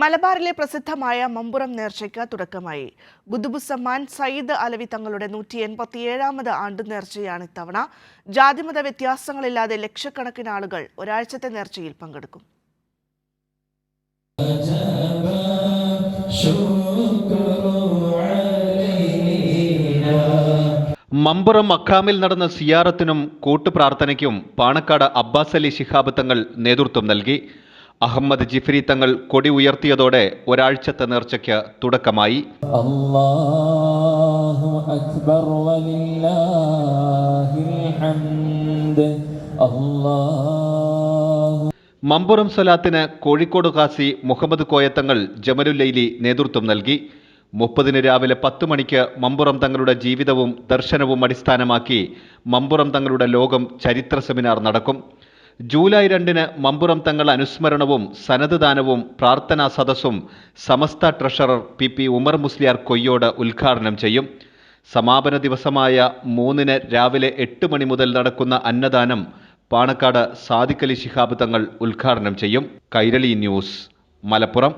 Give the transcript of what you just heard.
മലബാറിലെ പ്രസിദ്ധമായ മമ്പുറം നേർച്ചയ്ക്ക് തുടക്കമായി. ഖുതുബുസ്സമാൻ സയ്യിദ് അലവി തങ്ങളുടെ 187ാമത് ആണ്ടുനേർച്ചയാണ് ഇത്തവണ. ജാതിമത വ്യത്യാസങ്ങളില്ലാതെ ലക്ഷക്കണക്കിന് ആളുകൾ ഒരാഴ്ചത്തെ നേർച്ചയിൽ പങ്കെടുക്കും. മമ്പുറം മഖാമിൽ നടന്ന സിയാറത്തിനും കൂട്ടുപ്രാർത്ഥനയ്ക്കും പാണക്കാട് അബ്ബാസ് അലി ശിഹാബ് തങ്ങൾ നേതൃത്വം നൽകി. അഹമ്മദ് ജിഫ്രി തങ്ങൾ കൊടി ഉയർത്തിയതോടെ ഒരാഴ്ചത്തെ നേർച്ചയ്ക്ക് തുടക്കമായി. അല്ലാഹു അക്ബർ വലില്ലാഹിൽ ഹംദ്. മമ്പുറം സ്വലാത്തിന് കോഴിക്കോട് ഖാസി മുഹമ്മദ് കോയത്തങ്ങൾ ജമലുല്ലൈലി നേതൃത്വം നൽകി. 30 രാവിലെ 10 മണിക്ക് മമ്പുറം തങ്ങളുടെ ജീവിതവും ദർശനവും അടിസ്ഥാനമാക്കി മമ്പുറം തങ്ങളുടെ ലോകം ചരിത്ര സെമിനാർ നടക്കും. ജൂലൈ 2 മമ്പുറം തങ്ങൾ അനുസ്മരണവും സനത് ദാനവും പ്രാർത്ഥനാ സദസ്സും സമസ്ത ട്രഷറർ പി ഉമർ മുസ്ലിയാർ കൊയ്യോട് ഉദ്ഘാടനം ചെയ്യും. സമാപന ദിവസമായ 3 രാവിലെ 8 മണി മുതൽ നടക്കുന്ന അന്നദാനം പാണക്കാട് സാദിഖ് അലി ശിഹാബ് തങ്ങൾ ഉദ്ഘാടനം ചെയ്യും. കൈരളി ന്യൂസ്, മലപ്പുറം.